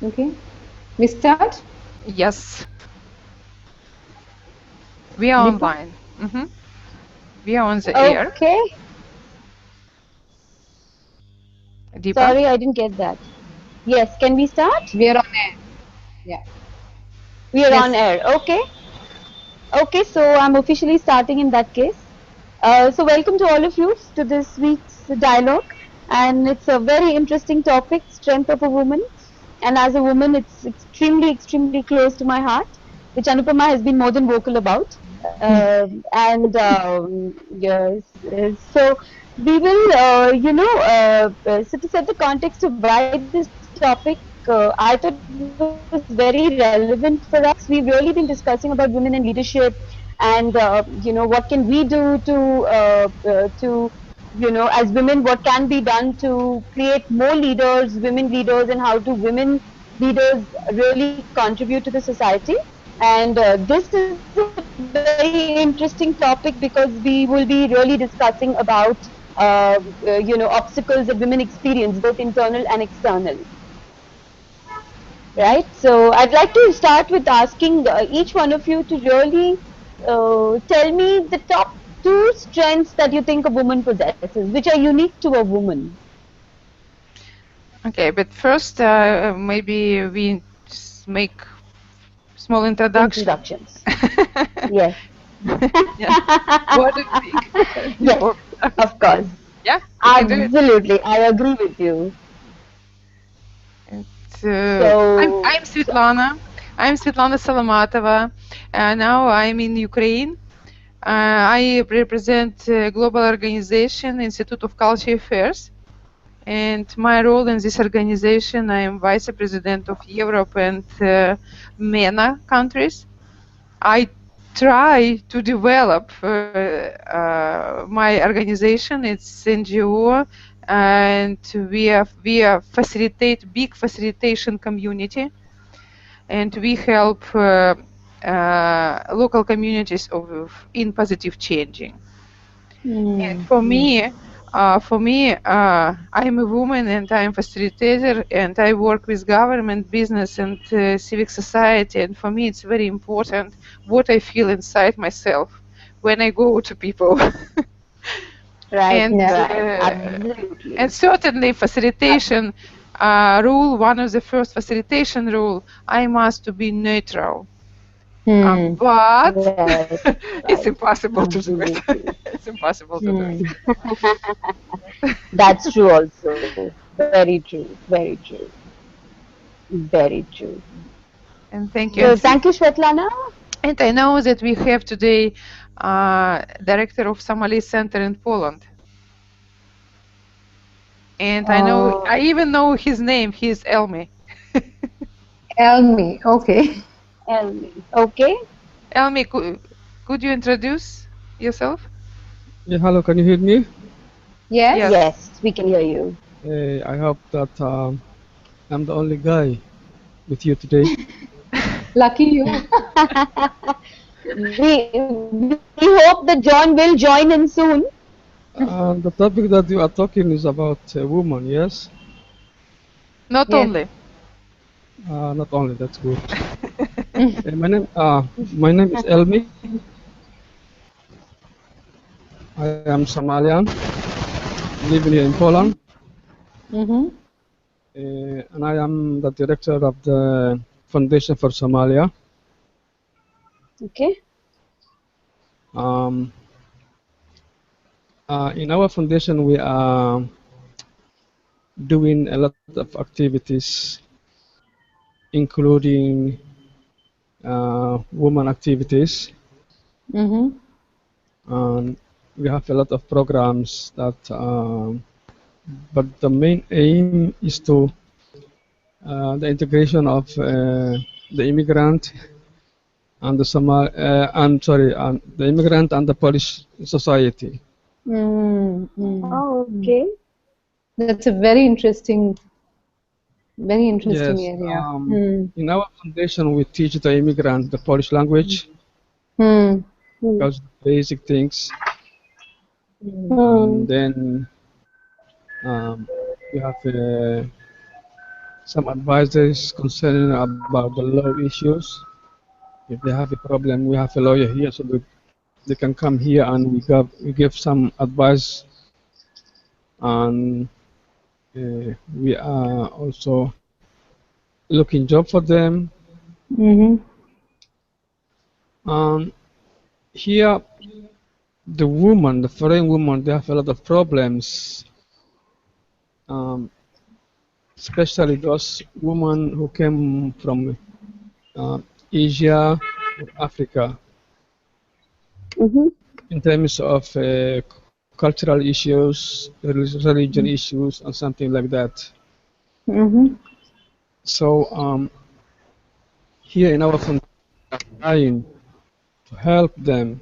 Okay, we start. Yes, we are Deepa? online. We are on the air. Okay. Deepa? Sorry, I didn't get that. Yes, can we start? We are on air. Yeah. We are on Yes. air. Okay. Okay, so I'm officially starting in that case. So welcome to all of you to this week's dialogue. And it's a very interesting topic, strength of a woman. And as a woman, it's extremely, extremely close to my heart, which Anupama has been more than vocal about. Yes, so we will, so to set the context of why this topic, I thought it was very relevant for us because we've really been discussing about women in leadership and what can we do to as women, what can be done to create more leaders, women leaders, and how do women leaders really contribute to the society. And this is a very interesting topic because we will be really discussing about obstacles that women experience both internal and external. Right. So I'd like to start with asking each one of you to really tell me the top two strengths that you think a woman possesses, which are unique to a woman. Okay, but first, maybe we just make small introduction. Introductions. Yes. Yeah. What do you think? Yes, Before we start? of course. Yeah, we can do it. Absolutely. I agree with you. And, So, I'm Svetlana. I'm Svetlana Solomatova. Now I'm in Ukraine. I represent a global organization, Institute of Culture Affairs. And my role in this organization, I am vice president of Europe and MENA countries. I try to develop my organization. It's NGO, and we facilitate big facilitation community, and we help local communities in positive changing. And for me, I'm a woman and I'm facilitator and I work with government, business and civic society. And for me, it's very important what I feel inside myself when I go to people. right, and Yeah. right. uh, Absolutely. and certainly facilitation rule, one of the first facilitation rule, I must to be neutral. Hmm. But Right, it's right. impossible to do it. Absolutely. It's impossible to do Hmm. it. That's true also. Very true. Very true. Very true. And thank you. So thank you, Svetlana. And I know that we have today director of Somali Center in Poland. And Uh, I even know his name. He's Elmi. Elmi. Okay. Elmi. Okay. Elmi, could you introduce yourself? Yeah, hello, can you hear me? Yes. Yes. Yes, we can hear you. I hope that I'm the only guy with you today. Lucky you. We hope that John will join in soon. The topic that you are talking is about a woman, yes? Not Yes. only. Not only, that's good. My name is Elmi. I am Somalian, living here in Poland, Mm-hmm. and I am the director of the Foundation for Somalia. Okay. Um, in our foundation, we are doing a lot of activities, including women activities, Mm-hmm. and we have a lot of programs that but the main aim is to the integration of the immigrant and the immigrant and the Polish society. Mm-hmm. Oh, okay. That's a very interesting Yes, area. Hmm. in our foundation we teach the immigrant the Polish language, Hmm. Hmm. because basic things, Hmm. and then um, we have some advices concerning about the law issues. If they have a problem, we have a lawyer here, so they can come here and we give some advice, and we are also looking job for them. Here, the foreign women, they have a lot of problems, especially those women who came from Asia or Africa. In terms of cultural issues, religion issues, and something like that. So here in our foundation, trying to help them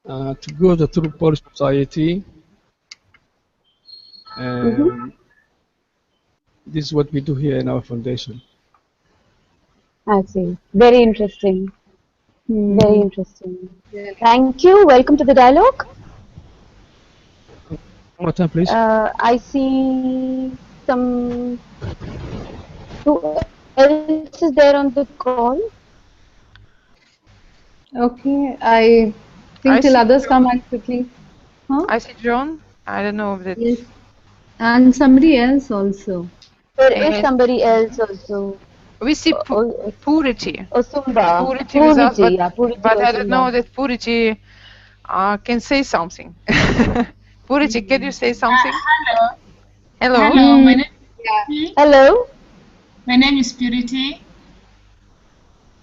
to go to true Polish society, and this is what we do here in our foundation. I see. Very interesting. Very interesting. Thank you. Welcome to the dialogue. One more time, please. I see some. Who else is there on the call? Okay, I think till others come on quickly. Huh? I see John. I don't know if that's... Yes. And somebody else also. There is somebody else also. We see Purity. Osumba. Purity with us, but, yeah, Purity but I don't Osumba. know that Purity can say something. Purity, can you say something? Hello. Hello. Hello. My name is Hello. My name is Purity.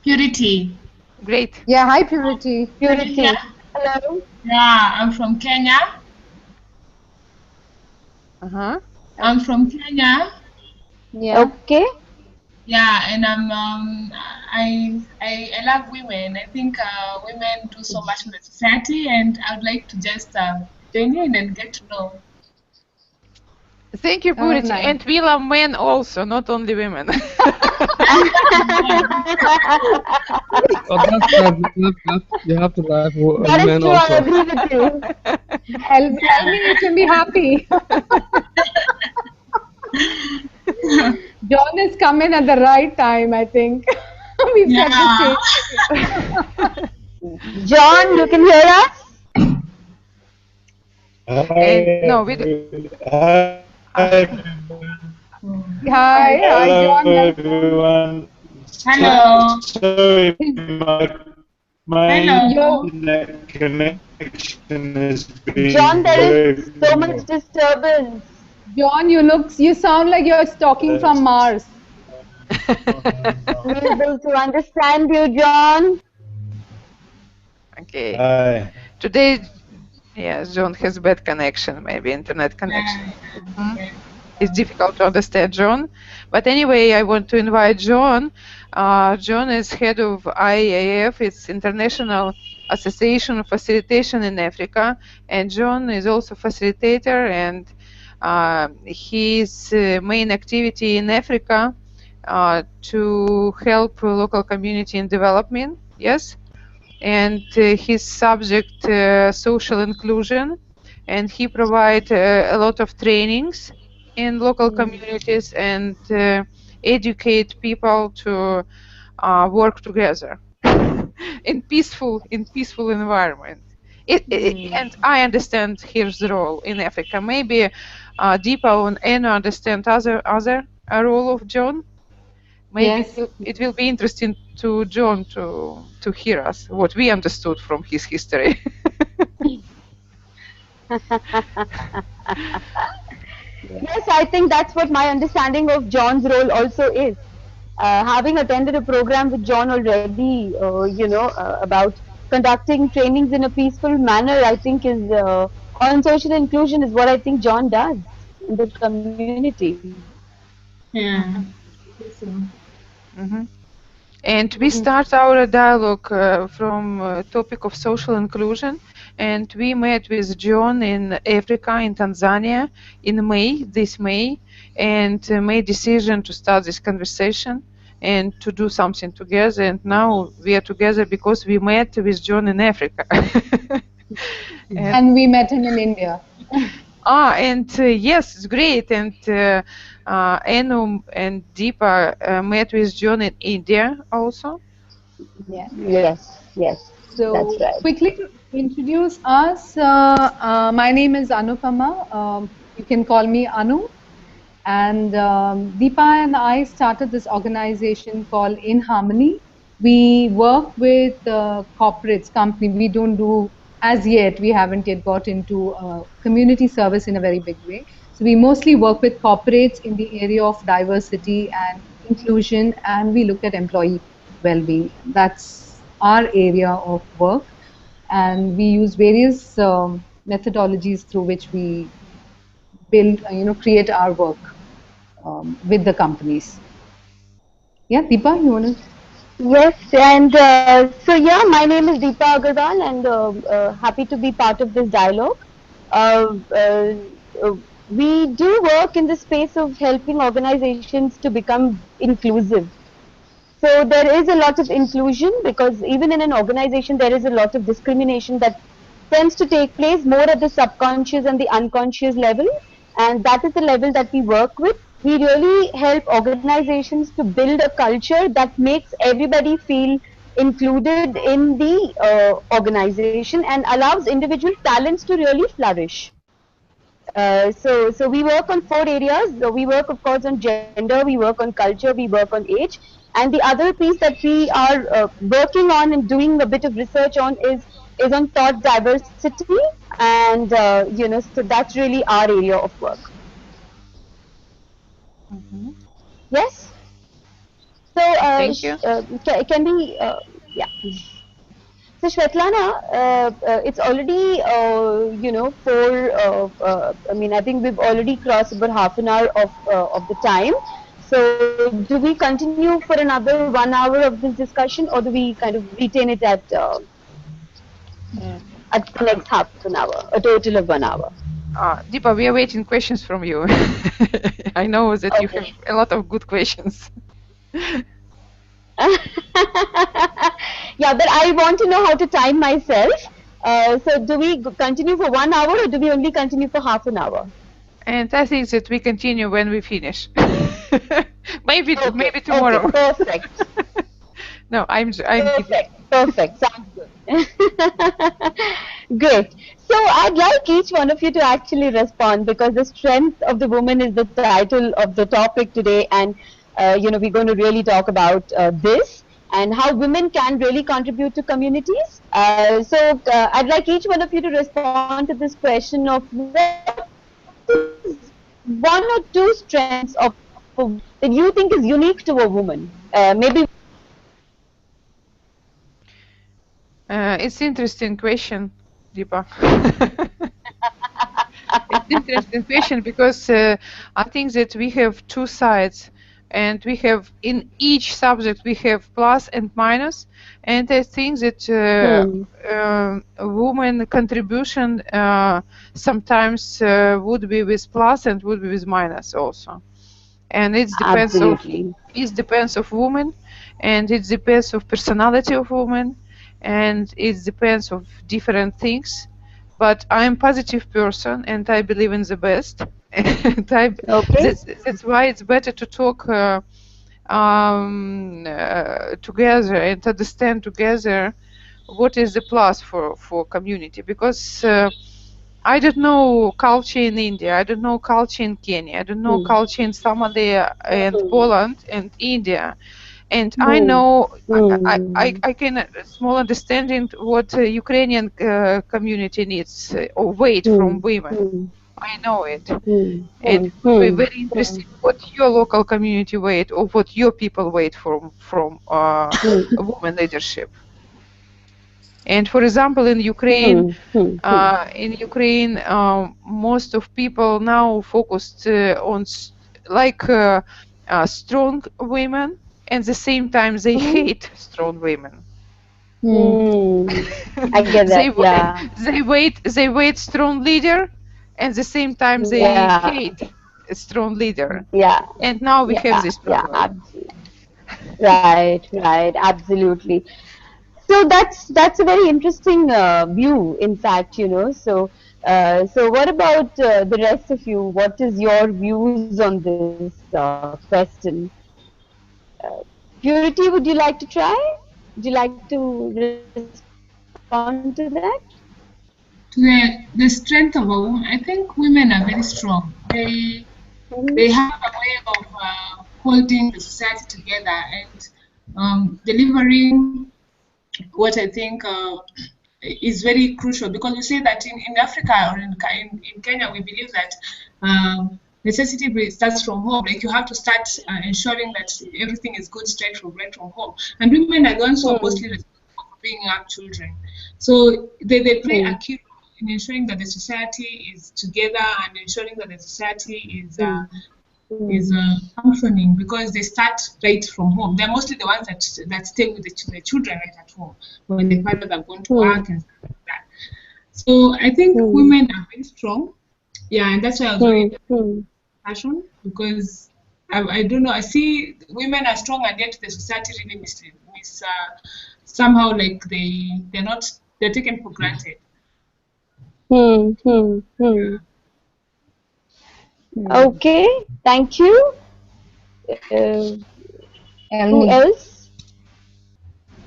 Purity. Great. Yeah, hi Purity. Purity. Yeah. Hello. Yeah, I'm from Kenya. I'm from Kenya. Yeah. Okay. Yeah, and I love women. I think women do so much in the society, and I would like to just join in and get to know. Thank you, Purity. nice. And we love men also, not only women. Oh, that's right. You have to like That is men true. I also. agree with you. Tell me you can be happy. John is coming at the right time, I think. We've set the stage. John, you can hear us? No, we do. Hi, John. Hello, everyone. Hello. Sorry, my Hello. connection has been John, there is very so much disturbance. John, you sound like you're talking from Mars. We're able to understand you, John. Okay. Hi. Today, yes, John has bad connection, maybe internet connection. It's difficult to understand John. But anyway, I want to invite John. John is head of IAF, it's International Association of Facilitation in Africa. And John is also facilitator, and his main activity in Africa to help local community in development, yes? And his subject, social inclusion. And he provides a lot of trainings in local communities and educate people to work together in peaceful environment. And I understand his role in Africa. Maybe Deepa and Eno understand other role of John. Maybe Yes. it will be interesting to John to hear us what we understood from his history. Yes, I think that's what my understanding of John's role also is. Having attended a program with John already, about conducting trainings in a peaceful manner, I think is on social inclusion is what I think John does in the community. Yeah. And we start our dialogue from topic of social inclusion. And we met with John in Africa, in Tanzania, in this May, and made decision to start this conversation and to do something together. And now we are together because we met with John in Africa. And we met him in India. And yes, it's great. And Anu and Deepa met with John in India also. Yeah. Yes, that's So, right. quickly to introduce us, my name is Anupama. You can call me Anu. And Deepa and I started this organization called In Harmony. We work with corporates, company. We don't do as yet. We haven't yet got into community service in a very big way. So we mostly work with corporates in the area of diversity and inclusion, and we look at employee well-being. That's our area of work, and we use various methodologies through which we build, create our work with the companies. Yeah, Deepa, you want to? Yes, and so yeah, my name is Deepa Agarwal, and happy to be part of this dialogue. Uh, uh, uh, we do work in the space of helping organizations to become inclusive. So there is a lot of inclusion because even in an organization there is a lot of discrimination that tends to take place more at the subconscious and the unconscious level, and that is the level that we work with. We really help organizations to build a culture that makes everybody feel included in the organization and allows individual talents to really flourish. So we work on four areas. We work, of course, on gender, we work on culture, we work on age, and the other piece that we are working on and doing a bit of research on is on thought diversity, and so that's really our area of work. Yes. So Thank you. can we? Yeah. So Shvetlana, it's already four. I mean, I think we've already crossed about half an hour of the time. So do we continue for another 1 hour of this discussion, or do we kind of retain it at the next half an hour, a total of 1 hour? Deepa, we are waiting questions from you. I know that you have Okay. a lot of good questions. Yeah, but I want to know how to time myself. So do we continue for 1 hour, or do we only continue for half an hour? And I think that we continue when we finish. maybe Okay, maybe tomorrow. perfect. No, I'm kidding. Perfect. Sounds good. Great. So I'd like each one of you to actually respond because the strength of the woman is the title of the topic today, and we're going to really talk about this and how women can really contribute to communities. So I'd like each one of you to respond to this question of what is one or two strengths of a woman that you think is unique to a woman? Maybe we can start with It's interesting question, Deepa. It's interesting question because I think that we have two sides, and we have in each subject we have plus and minus, and I think that woman contribution sometimes would be with plus and would be with minus also, and it absolutely. depends of woman, and it depends of personality of woman, and it depends of different things. But I'm positive person and I believe in the best. And Okay. that's why it's better to talk together and understand together what is the plus for community, because I don't know culture in India, I don't know culture in Kenya, I don't know culture in Somalia and Poland and India. And I know I can small understanding what Ukrainian community needs or wait from women. I know it, and it would be very interesting what your local community wait or what your people wait from women leadership. And for example, in Ukraine, most of people now focused on strong women, and at the same time they hate strong women. I get that. Yeah. They wait strong leader, and at the same time they Yeah. hate a strong leader. Yeah. And now we have Yeah. this Yeah. problem. Absolutely. Right. Absolutely. So that's a very interesting view, in fact. So So what about the rest of you? What is your views on this question? Purity, would you like to try? Would you like to respond to that? To the strength of a woman, I think women are very strong. They have a way of holding the society together and delivering what I think is very crucial, because we say that in Africa or in Kenya, we believe that necessity starts from home. Like you have to start ensuring that everything is good right from home. And women are the ones who are mostly responsible for bringing up children. So they play a key role in ensuring that the society is together and ensuring that the society is functioning, because they start right from home. They're mostly the ones that stay with the children right at home when the fathers are going to work and stuff like that. So I think women are very strong. Yeah, and that's why I was very passion, because I don't know. I see women are strong, and yet the society really somehow like they're taken for granted. Okay, thank you. Who Elmi. else?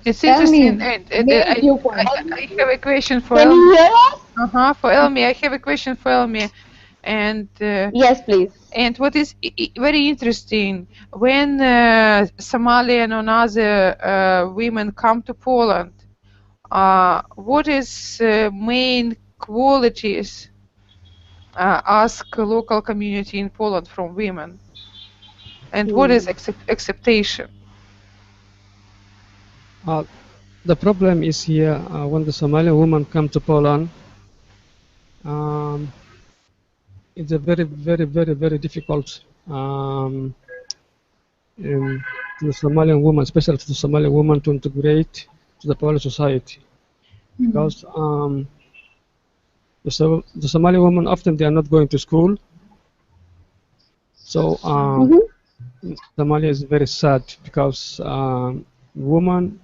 It's Elmi, interesting. main viewpoint. I have a question for Can you Elmi. hear us? For Elmi, I have a question for Elmi. And Yes, please. and what is very interesting, when Somalian and other women come to Poland, what is main qualities ask local community in Poland from women, and what is acceptation? The problem is here when the Somali women come to Poland. It's a very, very, very, very difficult to the Somalian woman, especially to the Somali woman, to integrate to the Polish society, because the Somali women often they are not going to school. So Somalia is very sad because woman,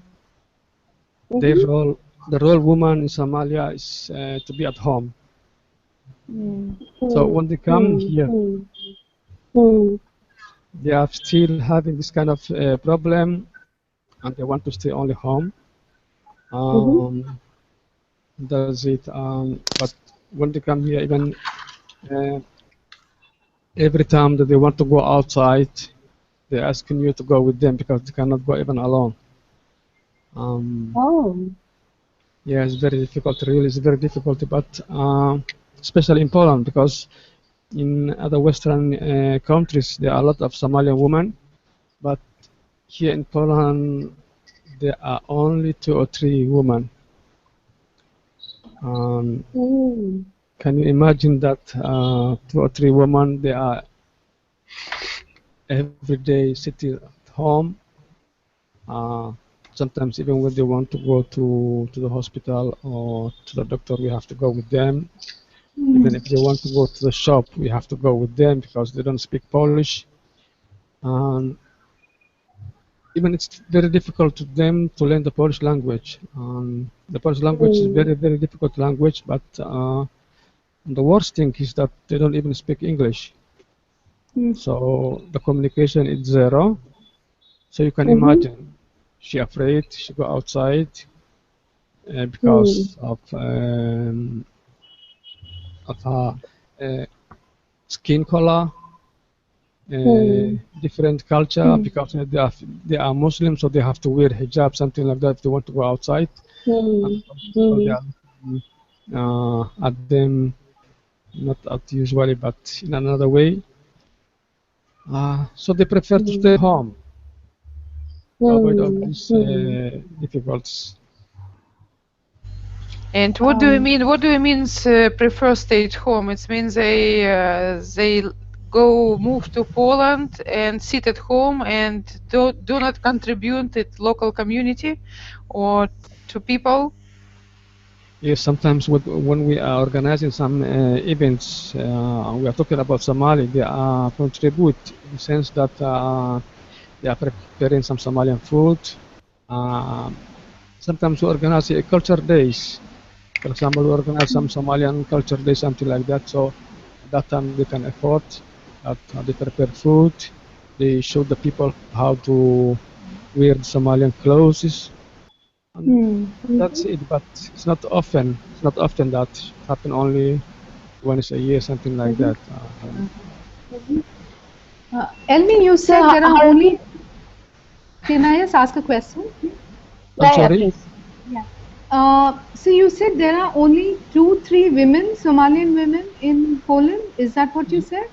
the role woman in Somalia is to be at home. So when they come here, they are still having this kind of problem, and they want to stay only home. That's it. But when they come here, even every time that they want to go outside, they're asking you to go with them because they cannot go even alone. Yeah, it's very difficult. Really, it's very difficult. But especially in Poland, because in other Western countries there are a lot of Somalian women, but here in Poland there are only 2 or 3 women. Can you imagine that 2 or 3 women, they are every day sitting at home. Sometimes even when they want to go to the hospital or to the doctor, we have to go with them. Even if they want to go to the shop, we have to go with them because they don't speak Polish. Even it's very difficult to them to learn the Polish language. The Polish language is very, very difficult language, but the worst thing is that they don't even speak English. So the communication is zero. So you can imagine, she afraid, she go outside because of her skin color, different culture, because they are Muslims, so they have to wear hijab, something like that, if they want to go outside. So they are at them, not at usually, but in another way. So they prefer to stay home to avoid all these difficulties. And what do you mean? What do you mean prefer stay at home? It means they move to Poland and sit at home and do not contribute to local community or to people. Yes, sometimes when we are organizing some events, we are talking about Somali. They contribute in the sense that they are preparing some Somalian food. Sometimes we organize culture days. For example, we organize some Somalian culture day, something like that. So at that time they can afford that they prepare food. They show the people how to wear the Somalian clothes. And that's it. But it's not often. It's not often that happen. Only once a year, something like that. Elmi, you said So there are how- only. Can I just ask a question? I'm sorry. please. So you said there are only 2-3 women, Somalian women in Poland. Is that what you said?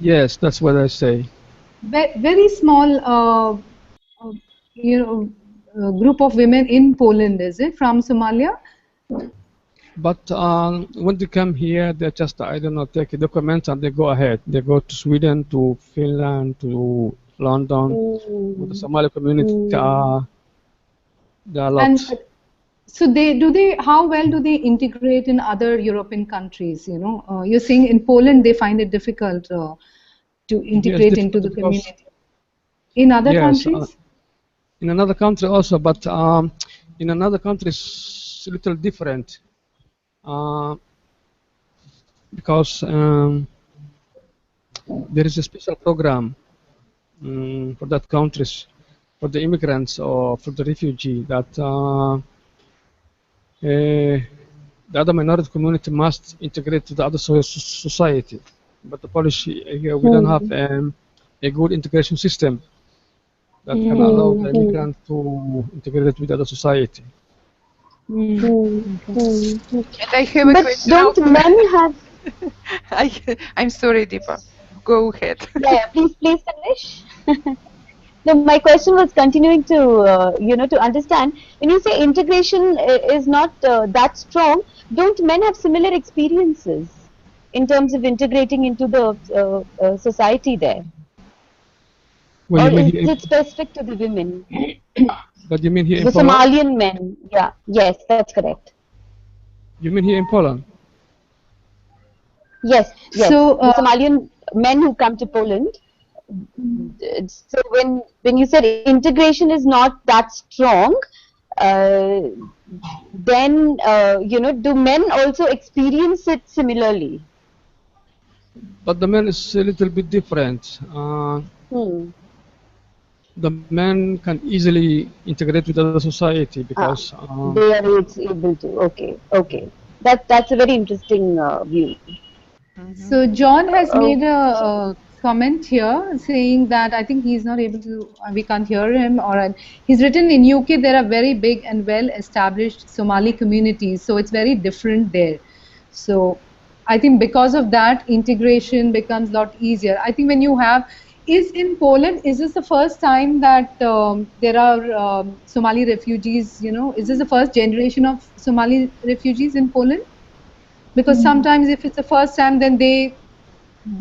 Yes, that's what I say. Very small, group of women in Poland, is it, from Somalia? But when they come here, they just, I don't know, take documents and they go ahead. They go to Sweden, to Finland, to London. With the Somali community, there are And lots. so how well do they integrate in other European countries? You're saying in Poland they find it difficult to integrate into the difficult because- community. In other Yes, countries? in another country also, but in another country it's a little different. Because there is a special program for that countries, for the immigrants or for the refugee, that the other minority community must integrate to the other society. But the Polish here, we don't have a good integration system that can allow the immigrant to integrate with the other society. And I have a But question. don't men have? I'm sorry, Deepa. Go ahead. Please finish. No, my question was continuing to to understand, when you say integration is not that strong, don't men have similar experiences in terms of integrating into the society there? Well, Or you mean is here, it specific to the women? but you mean here in The Poland? Somalian men, yes, that's correct. You mean here in Poland? Yes. So, The Somalian men who come to Poland. So when you said integration is not that strong, then do men also experience it similarly? But the man is a little bit different. The men can easily integrate with other society because They are able to. Okay. That's a very interesting view. So John has made a comment here saying that I think he's not able to, we can't hear him, or he's written in UK there are very big and well established Somali communities, so it's very different there. So I think because of that integration becomes a lot easier. I think when you have, in Poland, is this the first time that there are Somali refugees, is this the first generation of Somali refugees in Poland? Because sometimes if it's the first time, then they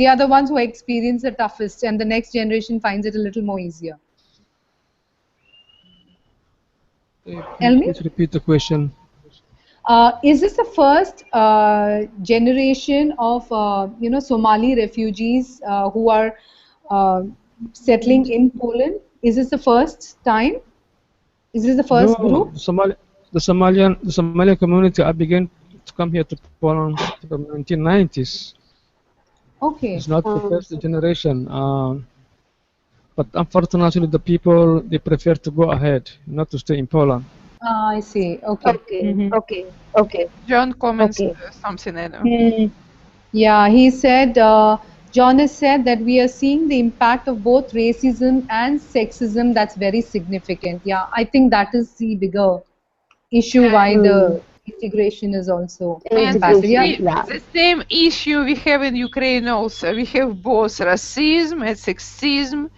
are the ones who experience the toughest, and the next generation finds it a little more easier. please repeat the question. Is this the first generation of Somali refugees who are settling in Poland? Is this the first time? Is this the first group? The Somalian community began to come here to Poland from 1990s. Okay. It's not the first generation, but unfortunately the people, they prefer to go ahead, not to stay in Poland. I see. Okay. John comments something, I know. Yeah, he said, John has said that we are seeing the impact of both racism and sexism that's very significant. Yeah, I think that is the bigger issue why the integration is also impacted. The same issue we have in Ukraine also. We have both racism and sexism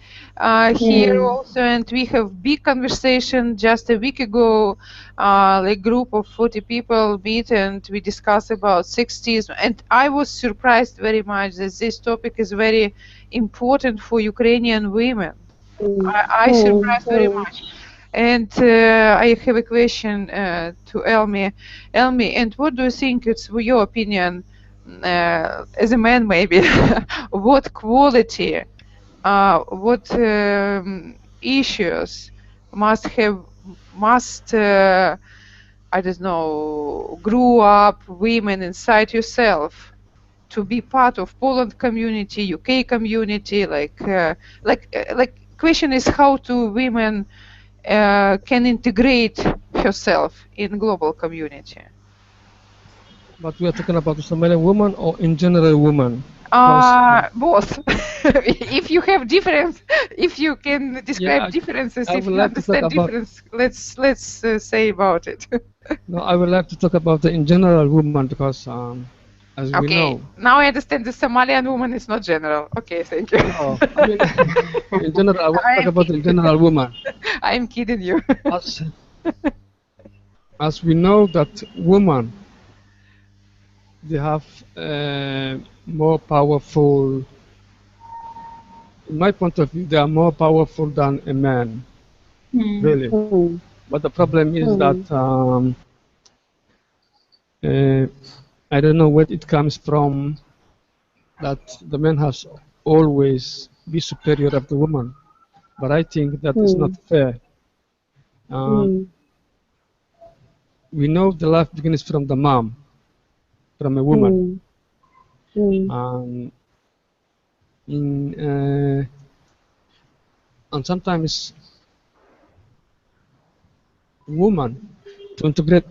here also, and we have big conversation just a week ago. Like group of 40 people meet and we discuss about sexism, and I was surprised very much that this topic is very important for Ukrainian women. I surprised very much. And I have a question to Elmi. Elmi, and what do you think, it's your opinion, as a man maybe, what quality, what issues must I don't know, grew up women inside yourself to be part of Poland community, UK community, like question is how to women can integrate herself in global community. But we are talking about the Somalian woman or in general woman? Because, Both. If you have difference, if you can describe yeah, differences, I if would you like to talk understand about. difference, let's say about it. No, I would like to talk about the in general woman because, as we Okay, know, now I understand the Somalian woman is not general. Okay, thank you. no, I mean, in general, I want to I talk am about the in general woman. I'm kidding you. As, as we know that women, they have more powerful, in my point of view, they are more powerful than a man, really. But the problem is that uh, I don't know where it comes from, that the man has always be superior of the woman. But I think that is not fair. We know the life begins from the mom, from a woman. In, and sometimes woman to integrate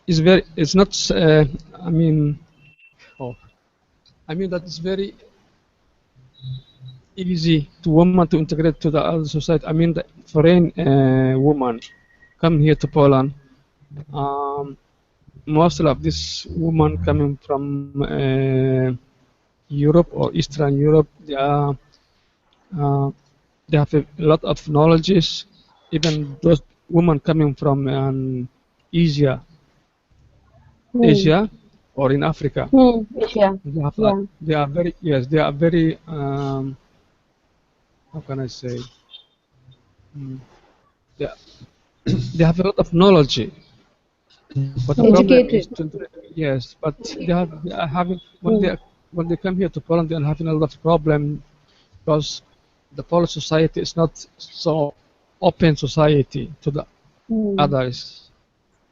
is very, it's not, I mean, oh, I mean that it's very easy to woman to integrate to the other society. I mean, the foreign woman come here to Poland. Most of this woman coming from Europe or Eastern Europe, uh, they have a lot of knowledges. Even those women coming from Asia or in Africa, Asia. they have Yeah. they are very, yes, they are very how can I say, they, they have a lot of knowledge. But the problem is Educated. yes, but they are having when they come here to Poland, they are having a lot of problem because the Polish society is not so open society to the others.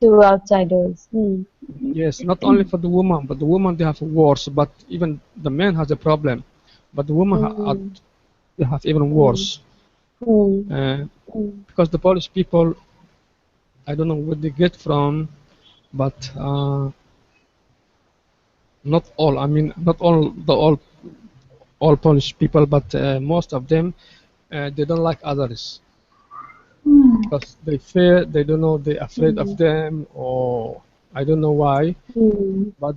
To outsiders. Yes, not only for the woman, but the woman they have worse. But even the man has a problem, but the woman they have even worse. Because the Polish people, I don't know where they get from, but not all. I mean, not all Polish people, but most of them, they don't like others because they fear. They don't know. They're afraid of them, or I don't know why. But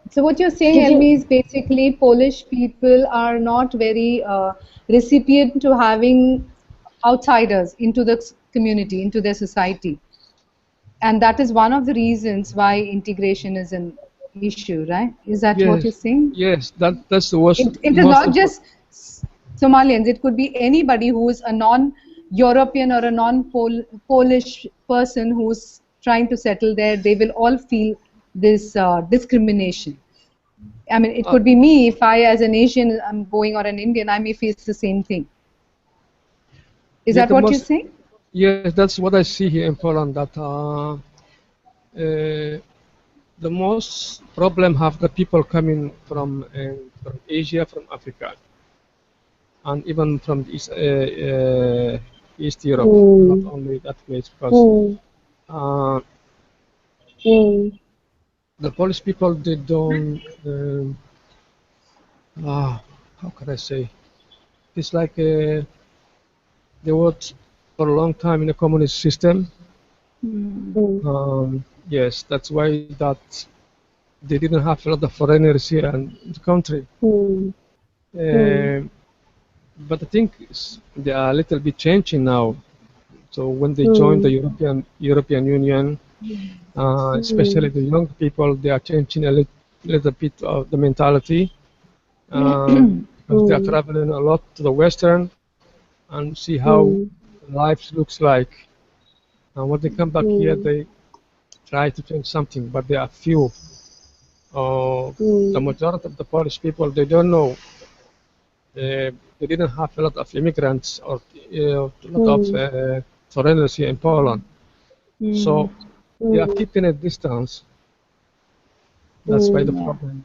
So what you're saying, Did Elmi, you? is basically Polish people are not very recipient to having outsiders into the community, into their society. And that is one of the reasons why integration is an issue, right? Is that what you're yes, saying? yes, that's the worst. It is Most not important. just Somalians, it could be anybody who is a non-European or a non-Polish person who's trying to settle there. They will all feel this discrimination. I mean, it could be me if I, as an Asian, I'm going, or an Indian, I may face the same thing. Is Yes, that what you're saying? yes, that's what I see here in Poland. That the most problem have the people coming from Asia, from Africa, and even from East Europe. Not only that place, because uh, the Polish people they don't. How can I say? It's like they worked for a long time in a communist system. Yes, that's why that they didn't have a lot of foreigners here in the country. But I think they are a little bit changing now. So when they join the European Union, especially the young people, they are changing a little bit of the mentality because they are traveling a lot to the Western and see how life looks like. And when they come back here, they try to change something, but they are few. The majority of the Polish people, they don't know they didn't have a lot of immigrants or a lot of foreigners here in Poland. So they are keeping a distance. That's why the problem.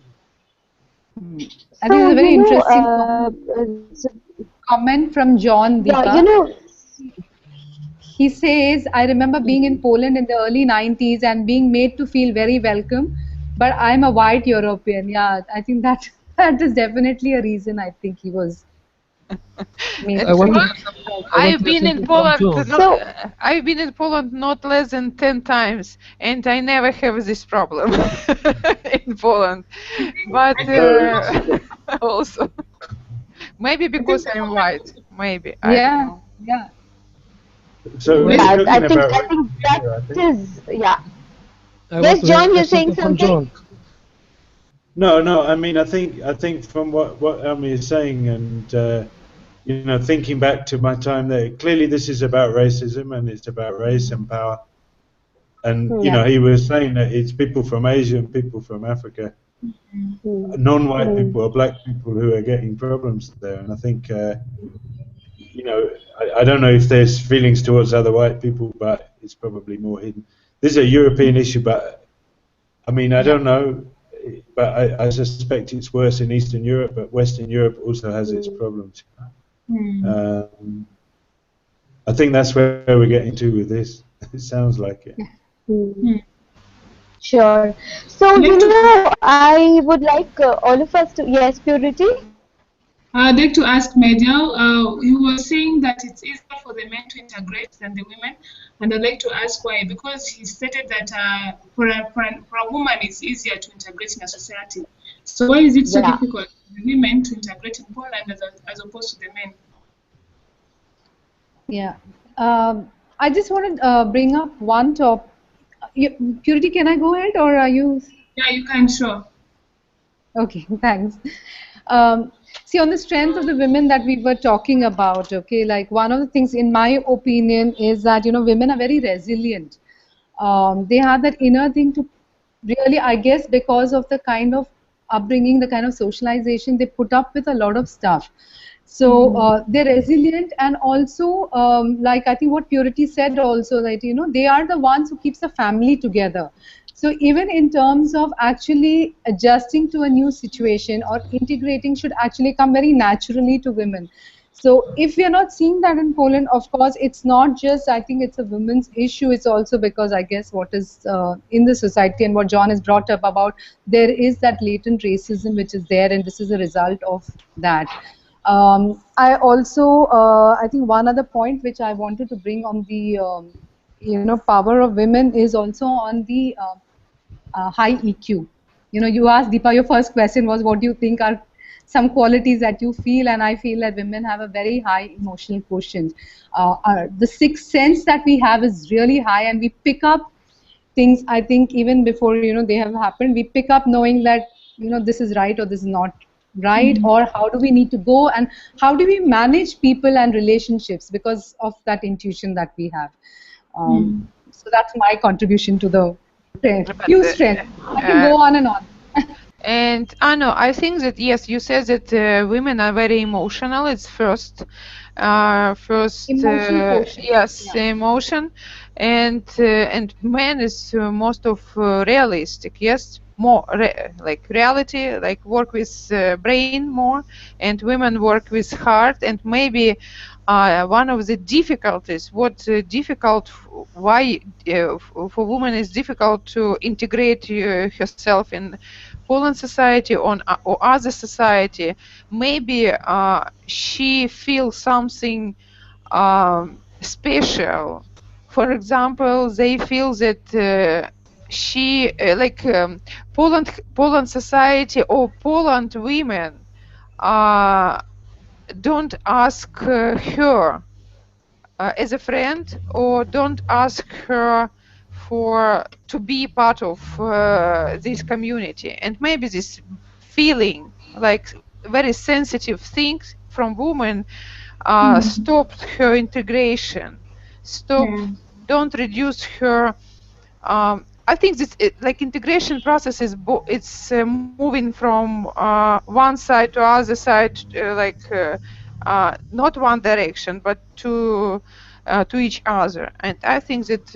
I think it's a very interesting comment from John, Deepa. Yeah, you know, He says, I remember being in Poland in the early 90s and being made to feel very welcome, but I'm a white European. Yeah, I think that is definitely a reason I think he was made. I've been in Poland. I've been in Poland not less than 10 times, and I never have this problem in Poland. But also, maybe because I'm white. Maybe. I don't know. Yeah. So I think that is, yeah. Yes, John, you're saying something? No. I mean, I think from what Elmi is saying, and you know, thinking back to my time there, clearly this is about racism and it's about race and power. And you know, he was saying that it's people from Asia and people from Africa, non-white people or black people who are getting problems there. And I think, you know, I don't know if there's feelings towards other white people, but it's probably more hidden. This is a European issue, but I mean, I don't know, but I suspect it's worse in Eastern Europe, but Western Europe also has its problems. I think that's where we're getting to with this. It sounds like it. Sure. So, you know, I would like all of us to, yes, Purity? I'd like to ask Medial, you were saying that it's easier for the men to integrate than the women, and I'd like to ask why. Because he stated that for a woman it's easier to integrate in a society. So why is it so difficult for the women to integrate in Poland as opposed to the men? Yeah. I just want to bring up one topic. Purity, can I go ahead or are you? Yeah, you can, sure. Okay, thanks. See, on the strength of the women that we were talking about, okay, like one of the things in my opinion is that, you know, women are very resilient. They have that inner thing to really, I guess, because of the kind of upbringing, the kind of socialization, they put up with a lot of stuff. So they're resilient, and also, like I think what Purity said also, that, you know, they are the ones who keeps the family together. So even in terms of actually adjusting to a new situation or integrating should actually come very naturally to women. So if we are not seeing that in Poland, of course, it's not just, I think it's a women's issue. It's also because I guess what is in the society and what John has brought up about, there is that latent racism which is there, and this is a result of that. I also, I think one other point which I wanted to bring on the, you know, power of women is also on the high EQ. You know, you asked Deepa, your first question was what do you think are some qualities that you feel, and I feel that women have a very high emotional quotient. The sixth sense that we have is really high, and we pick up things, I think, even before, you know, they have happened. We pick up knowing that, you know, this is right or this is not right, or how do we need to go, and how do we manage people and relationships because of that intuition that we have. So that's my contribution to the strength. I can go on and on. And Anu, I think that yes, you said that women are very emotional. It's first, yes, emotion, and men is most of realistic. Yes, more like reality, like work with brain more, and women work with heart. And maybe one of the difficulties, why for women is difficult to integrate herself in Poland society or other society, maybe she feels something special. For example, they feel that she Poland society or Poland women don't ask her as a friend, or don't ask her to be part of this community, and maybe this feeling like very sensitive things from women stopped her integration, don't reduce her I think this like integration process is it's moving from one side to other side, not one direction, but to each other. And I think that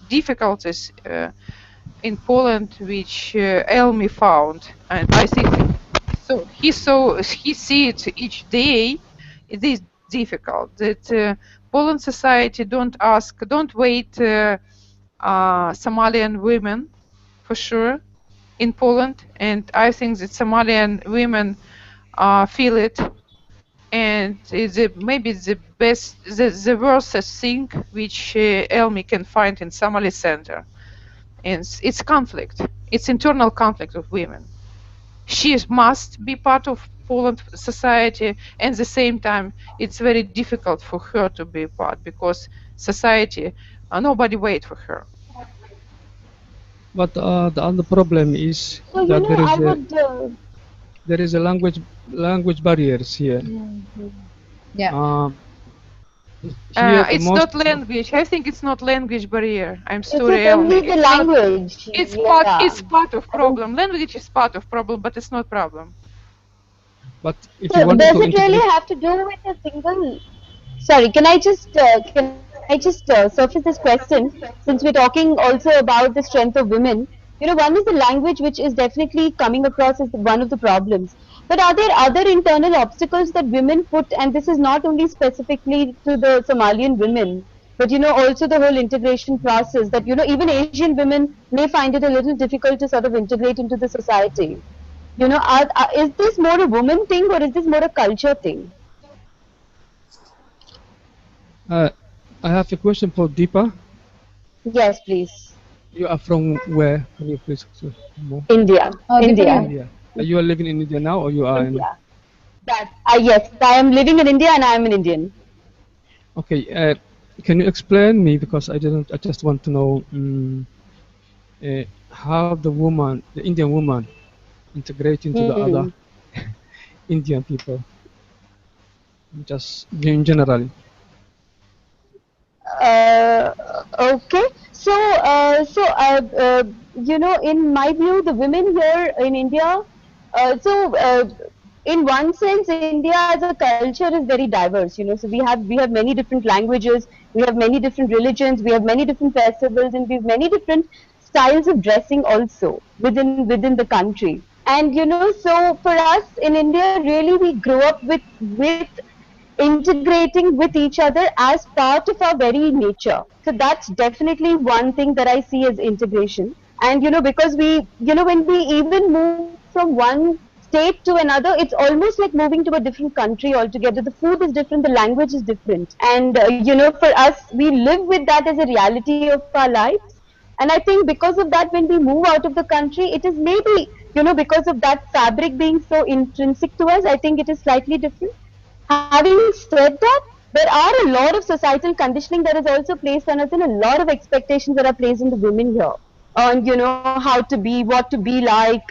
difficulties in Poland, which Elmi found, and I think so he see it each day. It is difficult that Poland society don't wait. Somalian women, for sure, in Poland, and I think that Somalian women feel it, and it's maybe the best, the worst thing which Elmi can find in Somali center, and it's conflict. It's internal conflict of women. She must be part of Poland society, and at the same time, it's very difficult for her to be part because society, nobody wait for her. But the other problem is So that there is a language barriers here. Yeah. Here It's not language. I think it's not language barrier. I'm sorry, it's only the language. It's part of problem. Language is part of problem, but it's not problem. But if so you want does to it really have to do with a single? Sorry, can I just surface this question, since we're talking also about the strength of women? You know, one is the language, which is definitely coming across as one of the problems. But are there other internal obstacles that women put, and this is not only specifically to the Somalian women, but you know, also the whole integration process that, you know, even Asian women may find it a little difficult to sort of integrate into the society. You know, is this more a woman thing or is this more a culture thing? I have a question for Deepa. Yes, please. You are from where? Can you please more? India. India. India. You are living in India now, or you are India. Yes, I am living in India and I am an Indian. Okay. Can you explain me, because I didn't. I just want to know how the Indian woman, integrate into the other Indian people, just in general. Okay. So, you know, in my view, the women here in India, in one sense, India as a culture is very diverse. You know, so we have many different languages, we have many different religions, we have many different festivals, and we have many different styles of dressing also within the country. And you know, so for us in India, really we grow up with integrating with each other as part of our very nature. So that's definitely one thing that I see as integration. And you know, because when we even move from one state to another, it's almost like moving to a different country altogether. The food is different, the language is different. And you know, for us, we live with that as a reality of our lives. And I think because of that, when we move out of the country, it is maybe, you know, because of that fabric being so intrinsic to us, I think it is slightly different. Having said that, there are a lot of societal conditioning that is also placed on us, and a lot of expectations that are placed on the women here on, you know, how to be, what to be like,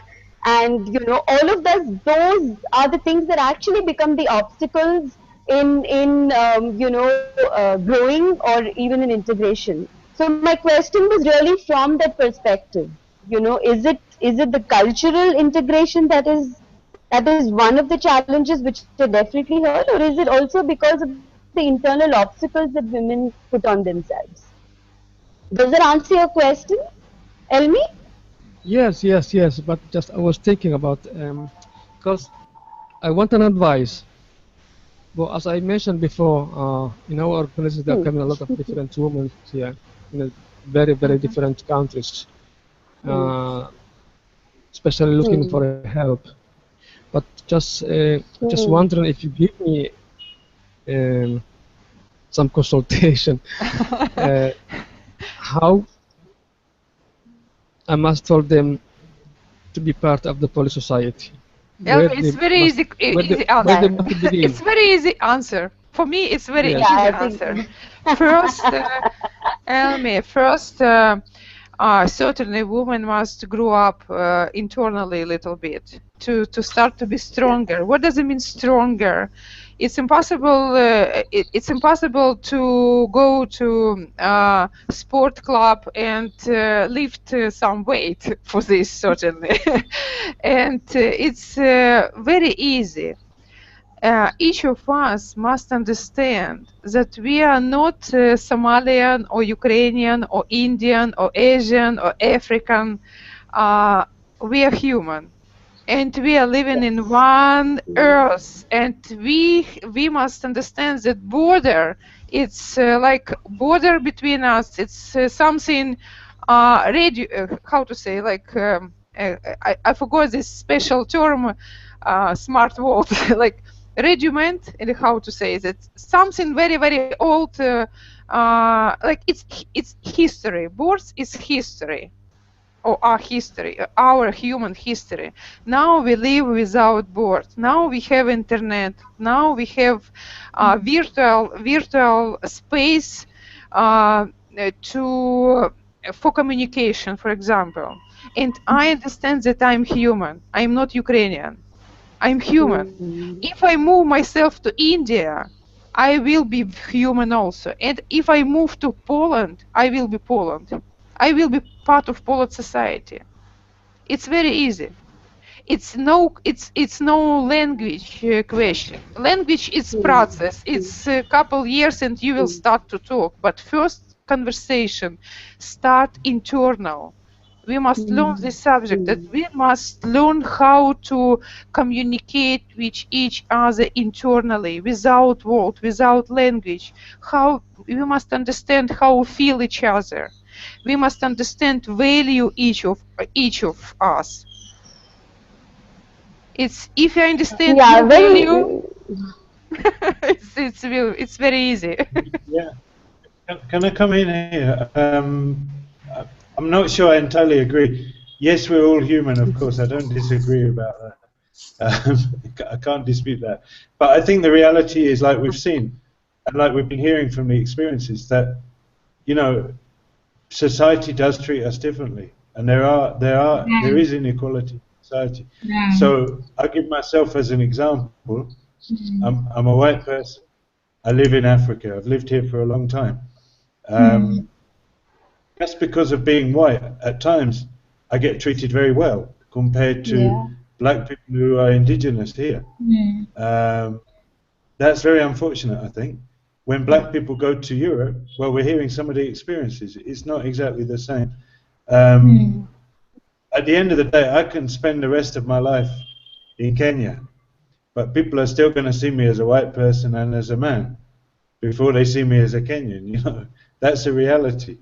and you know, all of those are the things that actually become the obstacles in growing or even in integration. So my question was really from that perspective. You know, is it the cultural integration that is one of the challenges which are definitely heard, or is it also because of the internal obstacles that women put on themselves? Does that answer your question, Elmi? Yes. But just I was thinking about because I want an advice. Well, as I mentioned before, in our organization there are coming a lot of different women here in very, very different countries, especially looking for help. But just wondering if you give me some consultation, how I must tell them to be part of the Polish society. It's very easy answer. It's very easy answer. For me, it's very easy answer. First, Elmi, certainly women must grow up internally a little bit to start to be stronger. What does it mean stronger? It's impossible. It's impossible to go to sport club and lift some weight for this, certainly, and it's very easy. Each of us must understand that we are not Somalian or Ukrainian or Indian or Asian or African. We are human, and we are living in one earth, and we must understand that border. It's like border between us. It's something how to say, like I forgot this special term, smart word like regiment, and how to say that something very very old, like it's history. Birth is history, or our history, our human history. Now we live without board. Now we have internet. Now we have virtual space for communication, for example. And I understand that I'm human. I'm not Ukrainian. I'm human. If I move myself to India, I will be human also. And if I move to Poland, I will be Poland. I will be part of Polish society. It's very easy. It's no language question. Language is process. It's a couple years and you will start to talk. But first conversation start internal. We must learn this subject, that we must learn how to communicate with each other internally, without word, without language. How we must understand how we feel each other. We must understand value each of us. It's if you understand your value, it's very easy. Yeah. Can I come in here? I'm not sure I entirely agree. Yes, we're all human, of course. I don't disagree about that. I can't dispute that. But I think the reality is, like we've seen, and like we've been hearing from the experiences, that, you know, society does treat us differently, and there is inequality in society. So I give myself as an example. I'm a white person. I live in Africa. I've lived here for a long time. Just because of being white, at times I get treated very well compared to black people who are indigenous here. That's very unfortunate, I think. When black people go to Europe, well, we're hearing some of the experiences. It's not exactly the same. At the end of the day, I can spend the rest of my life in Kenya, but people are still going to see me as a white person and as a man before they see me as a Kenyan. You know, that's a reality.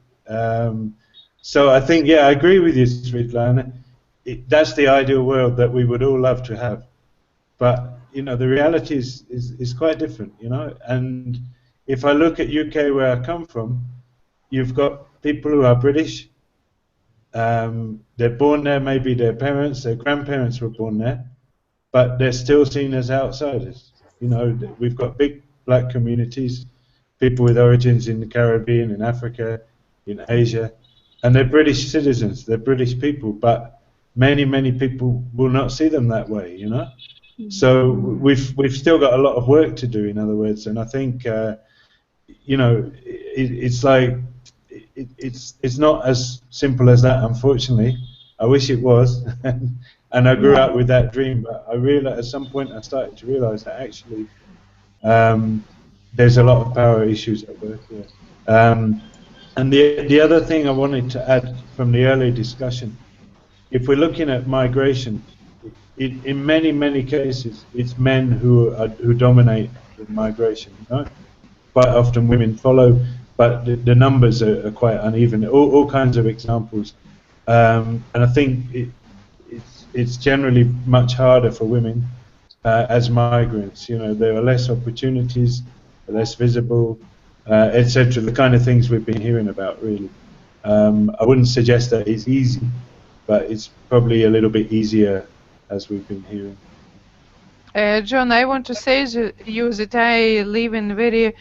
So I think, yeah, I agree with you, Svetlana. That's the ideal world that we would all love to have. But, you know, the reality is quite different, you know. And if I look at UK, where I come from, you've got people who are British. They're born there, maybe their parents, their grandparents were born there, but they're still seen as outsiders. You know, we've got big black communities, people with origins in the Caribbean, in Africa, in Asia, and they're British citizens, they're British people, but many people will not see them that way, you know. So we've still got a lot of work to do, in other words, and I think you know, it's like it's not as simple as that, unfortunately. I wish it was, and I grew up with that dream, but I realized at some point I started to realize that actually there's a lot of power issues at work here. And the other thing I wanted to add from the earlier discussion, if we're looking at migration, in many cases, it's men who dominate in migration. You know? Quite often women follow, but the numbers are quite uneven. All kinds of examples, and I think it's generally much harder for women as migrants. You know, there are less opportunities, less visible, etc. The kind of things we've been hearing about, really. I wouldn't suggest that it's easy, but it's probably a little bit easier, as we've been hearing. John, I want to say to you that I live in very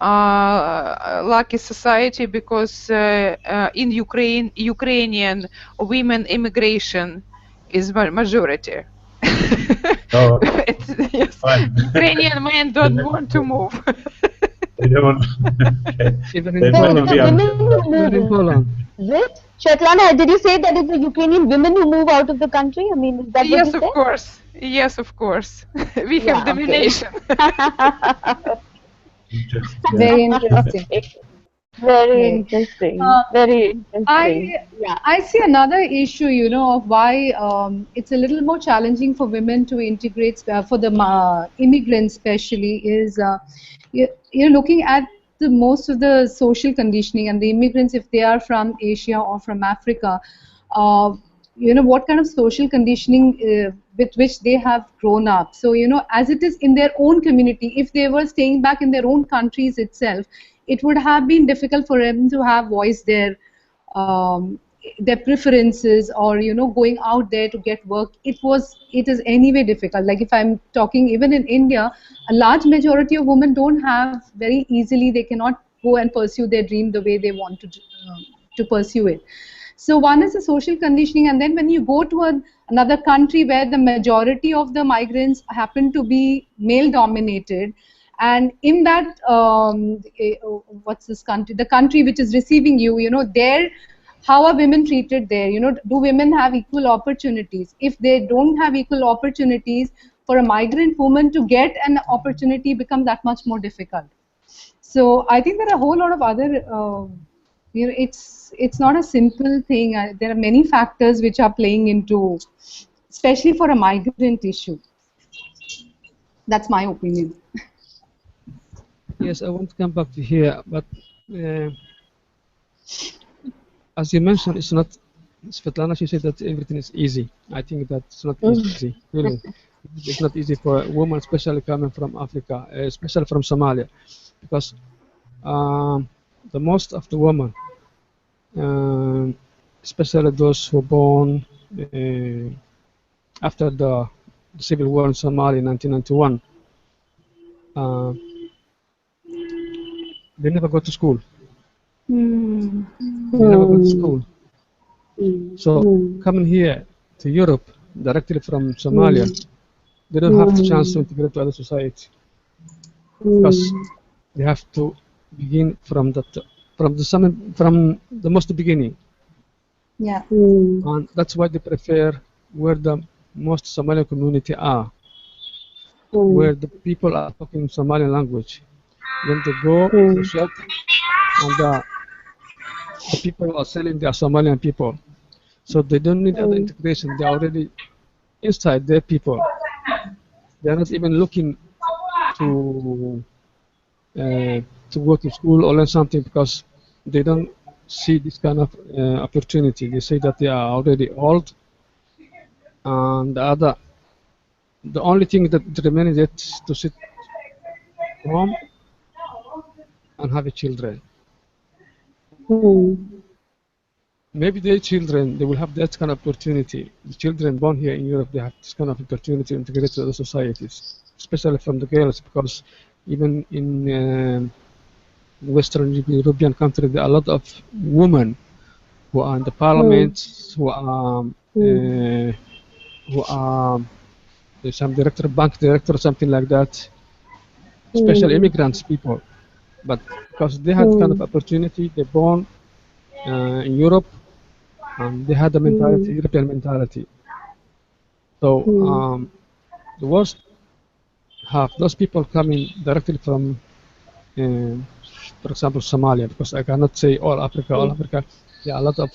lucky society because in Ukrainian women immigration is majority. Oh, Yes, fine. Ukrainian men don't want to move. They don't. Okay. Even They in So might it's Poland. be the on. women who Even in move, Poland. is it? Svetlana, did you say that it's the Ukrainian women who move out of the country? I mean, is that what you Yes, of said? course. Yes, of course. We have Yeah, okay. domination. Interesting. Very interesting. Okay. Very Okay. interesting. Uh, Very I interesting. Yeah. I see another issue, of why it's a little more challenging for women to integrate, for the immigrants especially, is you're looking at the most of the social conditioning and the immigrants, if they are from Asia or from Africa, uh, what kind of social conditioning with which they have grown up. So, as it is in their own community, if they were staying back in their own countries itself, it would have been difficult for them to have voice um, their preferences, or going out there to get work. It is anyway difficult. Like if I'm talking even in India, a large majority of women don't have very easily, they cannot go and pursue their dream the way they want to pursue it. So one is the social conditioning, and then when you go to another country where the majority of the migrants happen to be male dominated, and in that what's this country, the country which is receiving you, there, how are women treated there? Do women have equal opportunities? If they don't have equal opportunities, for a migrant woman to get an opportunity becomes that much more difficult. So I think there are a whole lot of other, it's not a simple thing. There are many factors which are playing into, especially for a migrant issue. That's my opinion. Yes, I want to come back to here, but uh, as you mentioned, it's not. Svetlana, she said that everything is easy. I think that's not easy. Really, it's not easy for a woman, especially coming from Africa, especially from Somalia, because um, the most of the women, um, especially those who born after the civil war in Somalia in 1991, uh, they never go to school. They never go to school. So coming here to Europe directly from Somalia, they don't have the chance to integrate to other society because they have to begin from the most beginning, Yeah. and that's why they prefer where the most Somali community are, where the people are talking Somali language. When they go to the shop and the people are selling, they are Somalian people, so they don't need other integration. They're already inside their people. They're not even looking to uh, to go to school or learn something because they don't see this kind of opportunity. They say that they are already old, and the only thing that remains is to sit home and have children. Maybe their children, they will have that kind of opportunity. The children born here in Europe, they have this kind of opportunity to integrate to other societies, especially from the girls, because even in Western European countries, there are a lot of women who are in the parliament, who are some director, bank director, something like that, especially immigrants people. But because they had kind of opportunity, they born in Europe, and they had the mentality, European mentality. So the worst half, those people coming directly from, uh, for example, Somalia, because I cannot say all Africa. All Africa, there are a lot of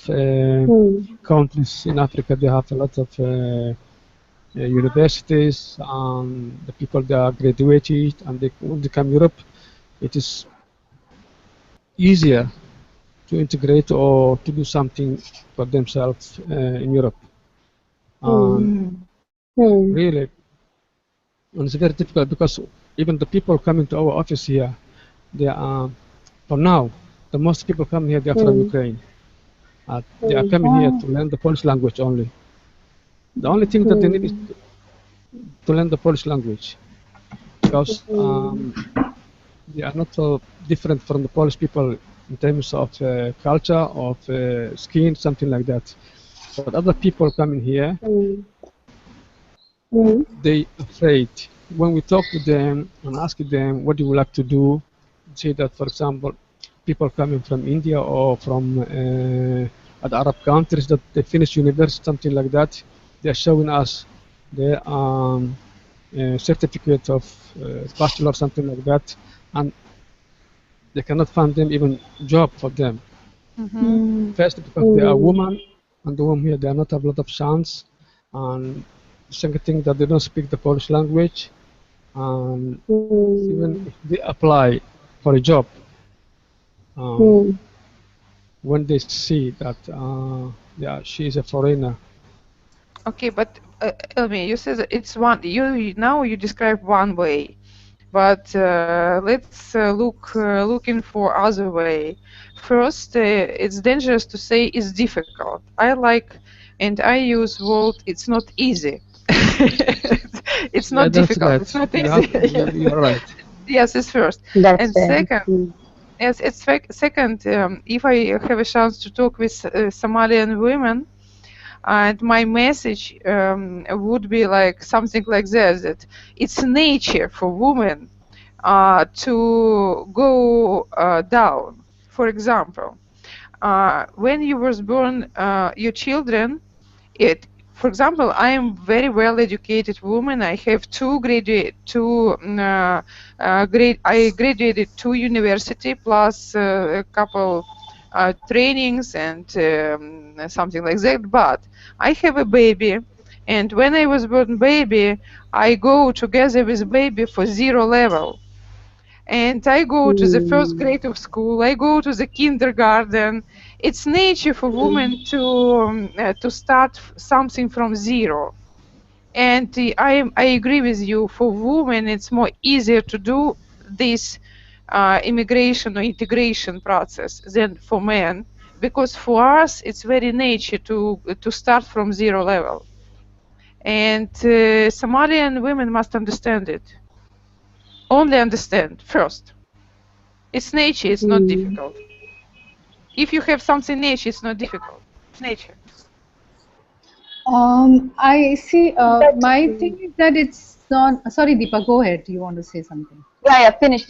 countries in Africa. They have a lot of universities, and the people they are graduated, and when they come Europe, it is easier to integrate or to do something for themselves in Europe. And really, and it's very difficult because even the people coming to our office here, they are, for now, the most people coming here, they are from Ukraine. They are coming here to learn the Polish language only. The only thing that they need is to learn the Polish language, because they are not so different from the Polish people in terms of culture, of skin, something like that. But other people coming here, they afraid. When we talk to them and ask them what do you like to do, say that, for example, people coming from India or from other Arab countries that they finish university, something like that, they are showing us their certificate of bachelor, something like that, and they cannot find them even job for them. First, because they are women, and the women here they are not have a lot of chance, and second thing that they don't speak the Polish language, and even if they apply for a job, when they see that she is a foreigner. Okay, but Elmi, you said that it's one. You describe one way, but let's looking for other way. First, it's dangerous to say it's difficult. I like, and I use word. It's not easy. It's not That's difficult. right. It's not easy. You're right. Yes, it's first. That's And fair. second, yes, it's second. If I have a chance to talk with Somalian women, and my message would be like something like this: that it's nature for women to go down. For example, when you was born, your children, for example, I am very well educated woman. I have I graduated 2 university plus a couple trainings and something like that. But I have a baby, and when I was born baby, I go together with baby for 0 level. And I go to the first grade of school. I go to the kindergarten. It's nature for women to start something from 0. And I agree with you. For women, it's more easier to do this immigration or integration process than for men, because for us it's very nature to start from 0 level. And Somalian women must understand it. Only understand first. It's nature, it's not difficult. If you have something nature, it's not difficult. It's nature. I see. My thing is that it's not. Sorry, Deepa, go ahead. You want to say something? Yeah, finish.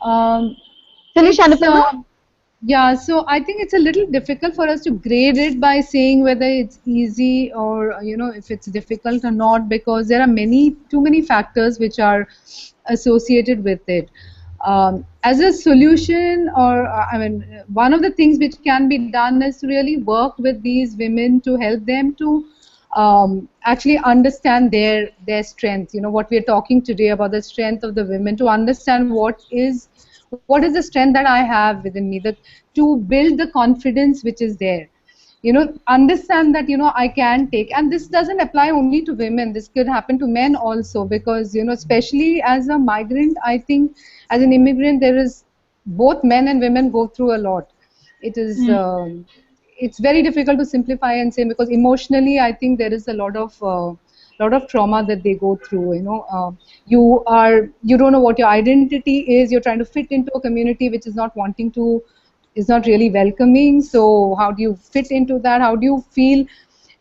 Um, Finish, it's, Anupama? yeah, so I think it's a little difficult for us to grade it by saying whether it's easy or if it's difficult or not, because there are too many factors which are associated with it. As a solution, or one of the things which can be done is to really work with these women to help them to actually understand their strengths. What we are talking today about, the strength of the women, to understand what is the strength that I have within me, that to build the confidence which is there. Understand that I can take, and this doesn't apply only to women, this could happen to men also, because especially as a migrant, I think as an immigrant, there is both men and women go through a lot. It is it's very difficult to simplify and say, because emotionally I think there is a lot of trauma that they go through. You don't know what your identity is, you're trying to fit into a community which is not really welcoming. So how do you fit into that? How do you feel?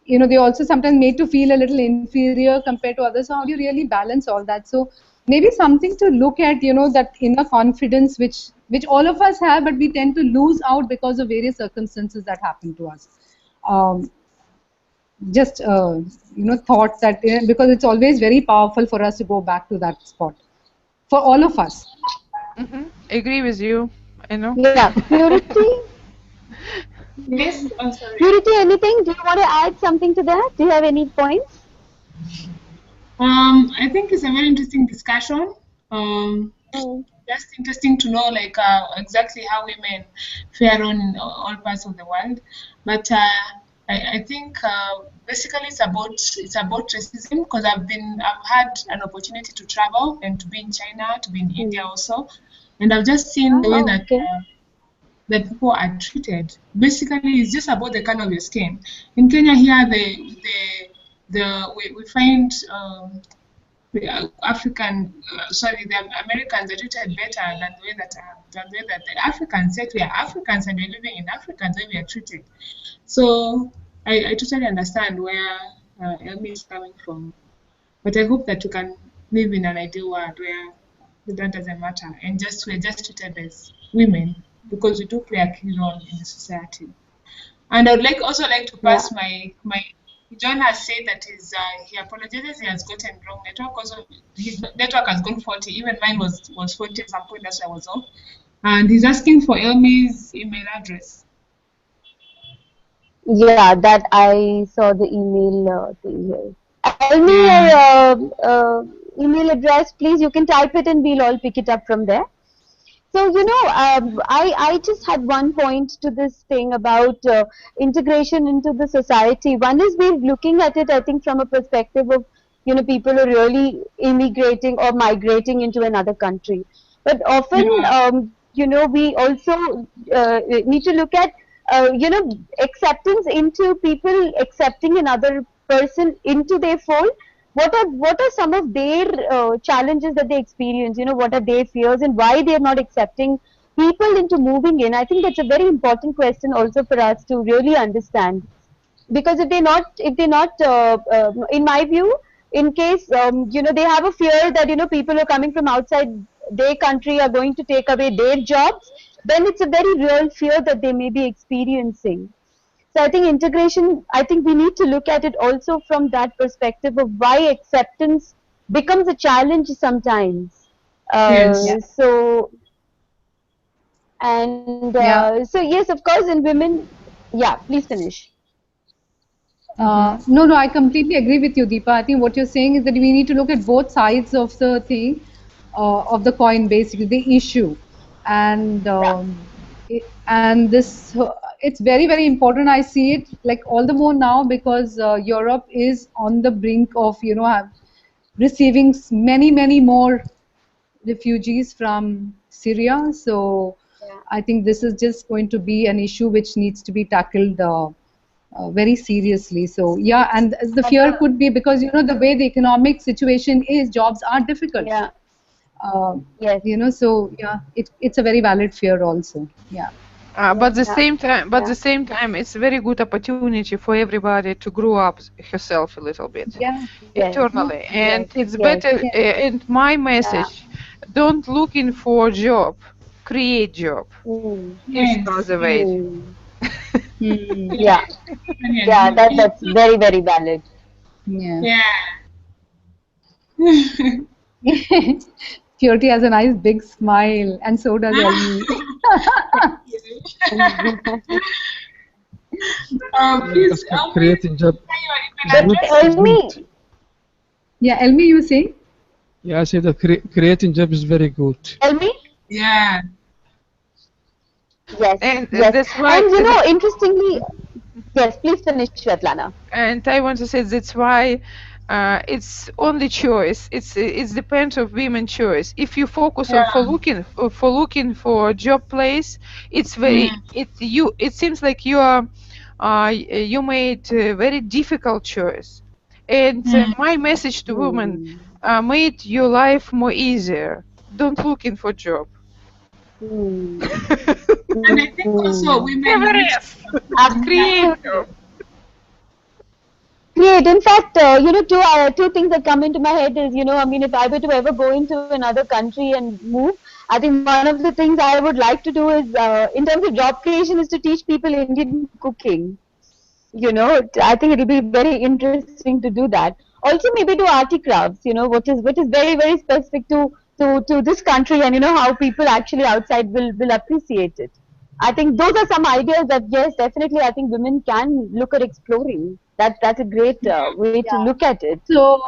They also sometimes made to feel a little inferior compared to others. So how do you really balance all that? So maybe something to look at, that inner confidence which all of us have, but we tend to lose out because of various circumstances that happen to us. Just thought that, because it's always very powerful for us to go back to that spot for all of us. I agree with you. I know. Yeah, Purity. Yes. Oh, sorry. Purity, anything? Do you want to add something to that? Do you have any points? I think it's a very interesting discussion. Just interesting to know, like, exactly how women fare on in all parts of the world. But I think basically it's about racism, because I've had an opportunity to travel and to be in China, to be in India also, and I've just seen the way that that people are treated. Basically, it's just about the color of your skin. In Kenya here, we find the African, sorry, the Americans are treated better than the way that the Africans said we are Africans and we're living in Africa and the way we are treated. So I totally understand where Elmi is coming from, but I hope that we can live in an ideal world where that doesn't matter and we're just treated as women because we do play a key role in the society. And I would also like to pass my John has said that he apologizes, he has gotten wrong network. Also, his network has gone faulty. Even mine was faulty at some point, that's why I was off. And he's asking for Elmi's email address. Yeah, that I saw the email thing here. Tell me your email address, please. You can type it and we'll all pick it up from there. So, I just had one point to this thing about integration into the society. One is we're looking at it, I think, from a perspective of, people who are really immigrating or migrating into another country. But often, we also need to look at, acceptance into people accepting another person into their fold. What are some of their challenges that they experience? What are their fears and why they are not accepting people into moving in? I think that's a very important question also for us to really understand, because if they're not, in my view, in case they have a fear that people who are coming from outside their country are going to take away their jobs, then it's a very real fear that they may be experiencing. So I think integration, I think we need to look at it also from that perspective of why acceptance becomes a challenge sometimes. Yes. So, and so yes, of course, in women, yeah, please finish. No, I completely agree with you, Deepa. I think what you're saying is that we need to look at both sides of the thing, of the coin, basically, the issue. And this, it's very, very important. I see it like all the more now because Europe is on the brink of, receiving many, many more refugees from Syria. So I think this is just going to be an issue which needs to be tackled very seriously. So yeah, and the fear could be because the way the economic situation is, jobs are difficult. Yeah. Yes. So yeah, it's a very valid fear also. Yeah. But the same time, it's a very good opportunity for everybody to grow up herself a little bit internally, and it's better. And my message: don't looking for a job, create job. It's the other way. Yeah, that's very, very valid. Yeah. Purity has a nice big smile, and so does Elmi. Please, creating job. Elmi. Yeah, Elmi, you saying? Yeah, I say that creating job is very good. Elmi? Yeah. Yes. And yes. that's why. And interestingly, yes, please finish, Svetlana. And I want to say that's why it's only choice. It depends of women choice. If you focus on for looking for a job place, it's very it seems like you made a very difficult choice. And my message to women: made your life more easier. Don't looking for job. And I think also women create. In fact, two things that come into my head is, if I were to ever go into another country and move, I think one of the things I would like to do is, in terms of job creation, is to teach people Indian cooking. I think it'll be very interesting to do that. Also, maybe do arty crafts, which is very, very specific to this country, and how people actually outside will appreciate it. I think those are some ideas that, yes, definitely, I think women can look at exploring. That's a great way to look at it. So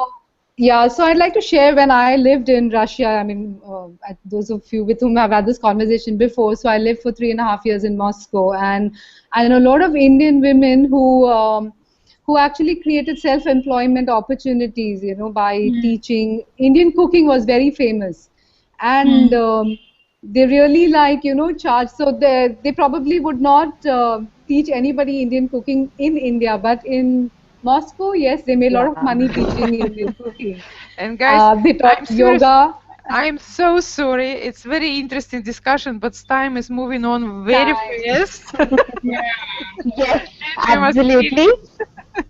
I'd like to share when I lived in Russia. I mean, those of you with whom I've had this conversation before. So I lived for 3.5 years in Moscow, and I know a lot of Indian women who actually created self-employment opportunities. By teaching. Indian cooking was very famous, and they really charge. So they probably would not teach anybody Indian cooking in India, but in Moscow, yes, they made a lot of money teaching Indian cooking. And guys, They taught I'm serious. yoga. I'm so sorry. It's very interesting discussion, but time is moving on very fast. Yeah. Yes, We must absolutely.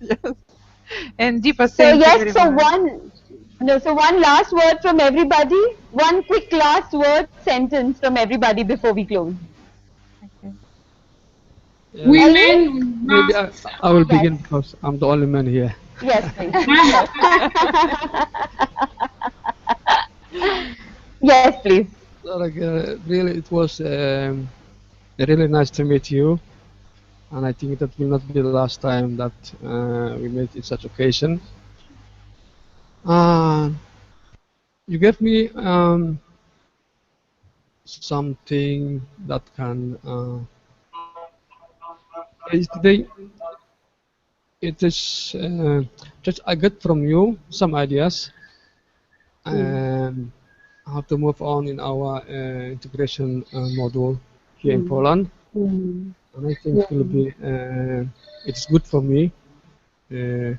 yes. And Deepa, So thank you yes, very so much. one last word from everybody. One quick last word sentence from everybody before we close. Women Maybe must. I will Yes, begin because I'm the only man here. yes, please. Yes. Yes, please. So, really, it was really nice to meet you, and I think that will not be the last time that we meet in such occasion. Uh, you gave me something that can today. It is just I get from you some ideas and how to move on in our integration module here in Poland. And I think it will be it's good for me. Uh,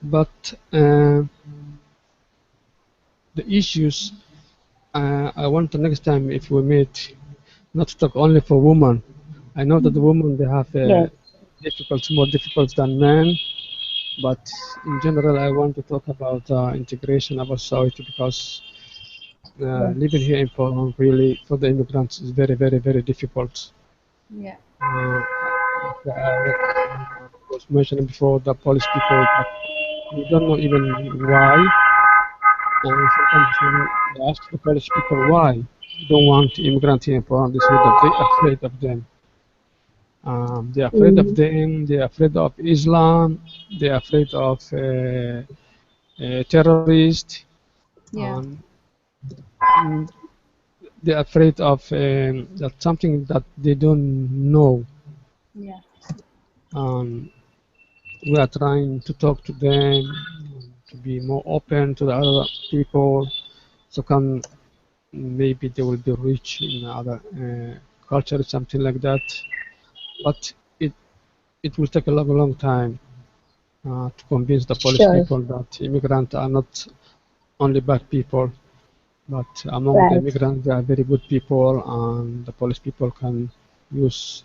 but the issues I want the next time if we meet not to talk only for women. I know that the women they have Yes. more difficult than men, but in general I want to talk about integration about society because living here in Poland really for the immigrants is very difficult. Yeah. Was mentioned before the Polish people that we don't know even why. And sometimes when they ask the Polish people why they don't want immigrants here in Poland, they say that they're afraid of them. They're afraid of them. They're afraid of Islam. They're afraid of terrorists. Yeah. Mm, they're afraid of that something that they don't know. Yeah. We are trying to talk to them, to be more open to the other people, so can maybe they will be rich in other culture, something like that. But it will take a long time to convince the Polish people that immigrants are not only bad people, but among the immigrants they are very good people, and the Polish people can use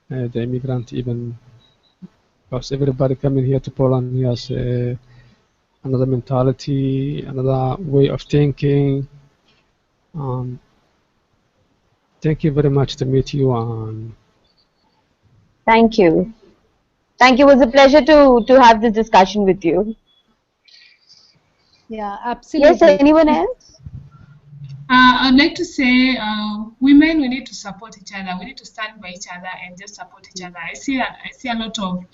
the immigrant even because everybody coming here to Poland he has another mentality, another way of thinking. Um, thank you very much to meet you. Thank you. Thank you. It was a pleasure to have this discussion with you. Yeah, Yes, absolutely. anyone else? I'd like to say, women, we need to support each other. We need to stand by each other and just support each other. I see a lot of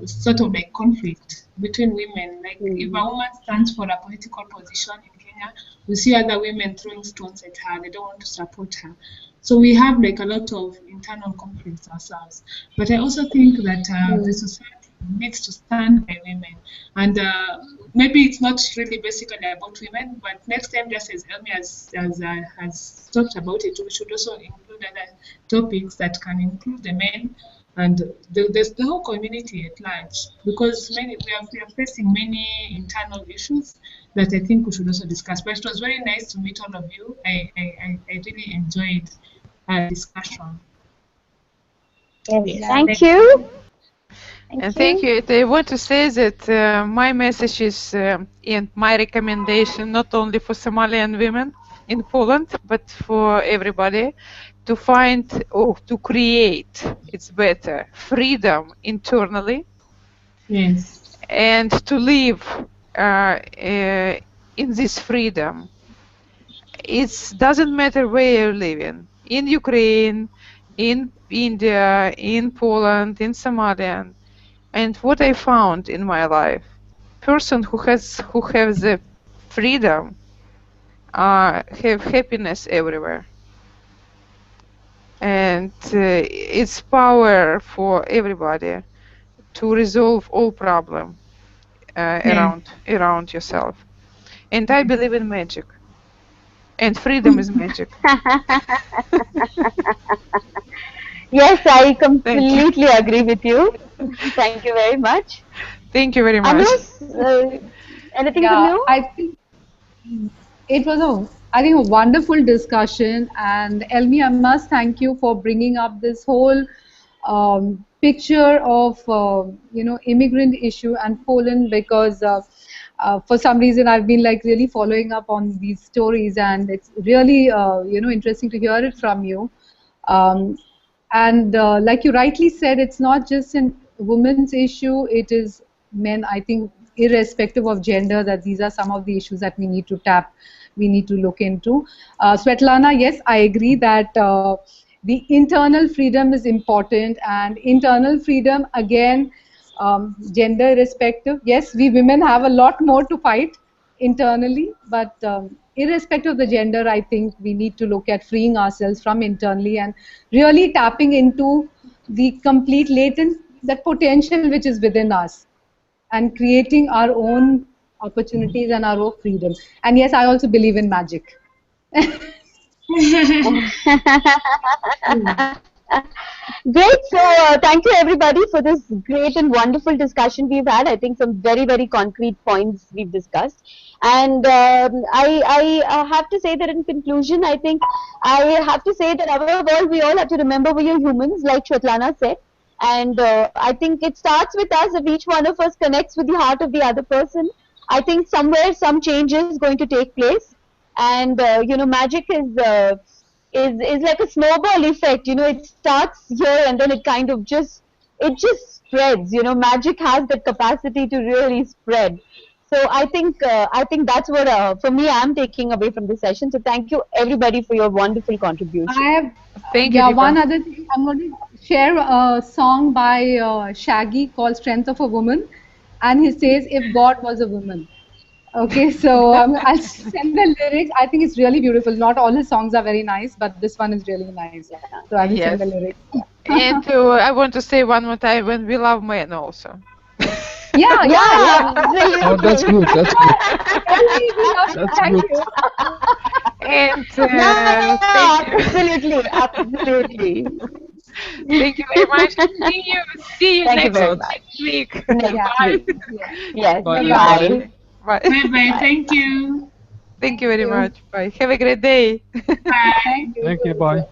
sort of like conflict between women. Like if a woman stands for a political position in Kenya, we see other women throwing stones at her. They don't want to support her. So we have like a lot of internal conflicts ourselves. But I also think that the society needs to stand by women. And maybe it's not really basically about women, but next time, just as Elmi has talked about it, we should also include other topics that can include the men and the whole community at large, because we are facing many internal issues that I think we should also discuss. But it was very nice to meet all of you. I really enjoyed our discussion. Yes, thank you. And thank you. I want to say that my message is and my recommendation not only for Somalian women in Poland, but for everybody to find or to create, it's better, freedom internally. Yes. And to live in this freedom. It doesn't matter where you're living, in Ukraine, in India, in Poland, in Somalia. And what I found in my life, person who has the freedom have happiness everywhere, and it's power for everybody to resolve all problem around yourself. And I believe in magic, and freedom is magic. Yes, I completely agree with you. Thank you very much. Thank you very much. Anu, anything from Yeah, you? I think it was a wonderful discussion. And Elmi, I must thank you for bringing up this whole picture of immigrant issue and Poland, because for some reason I've been like really following up on these stories, and it's really interesting to hear it from you. Um, and like you rightly said, it's not just a women's issue, it is men. I think irrespective of gender, that these are some of the issues that we need to tap, we need to look into. Svetlana, yes, I agree that the internal freedom is important, and internal freedom, again, gender irrespective. Yes, we women have a lot more to fight internally, but irrespective of the gender, I think we need to look at freeing ourselves from internally and really tapping into the complete latent, that potential which is within us, and creating our own opportunities and our own freedom. And yes, I also believe in magic. Great. So, thank you everybody for this great and wonderful discussion we've had. I think some very, very concrete points we've discussed. And I have to say that in conclusion, I think I have to say that above all, we all have to remember we are humans, like Svetlana said. And I think it starts with us. If each one of us connects with the heart of the other person, I think somewhere some change is going to take place. And magic is like a snowball effect. It starts here and then it just spreads. Magic has that capacity to really spread. So I think that's what for me I'm taking away from this session. So thank you everybody for your wonderful contribution. I have, Thank you, yeah, Deepa. one other thing. I'm going to share a song by Shaggy called Strength of a Woman. And he says, if God was a woman. Okay, so I'll send the lyrics. I think it's really beautiful. Not all his songs are very nice, but this one is really nice. So I will send Yes. the lyrics. And I want to say one more time, when we love men also. Yeah, yeah. Oh, that's good. That's good. That's Thank good. you. And Yeah, thank you. absolutely, absolutely. Thank you very much. See you Thank you next very much. week. Next Bye. week. Yes. Bye, Bye. everybody. Bye. Bye bye. Thank you. Thank you very you. much. Bye. Have a great day. Bye. Thank you. Thank you. Bye.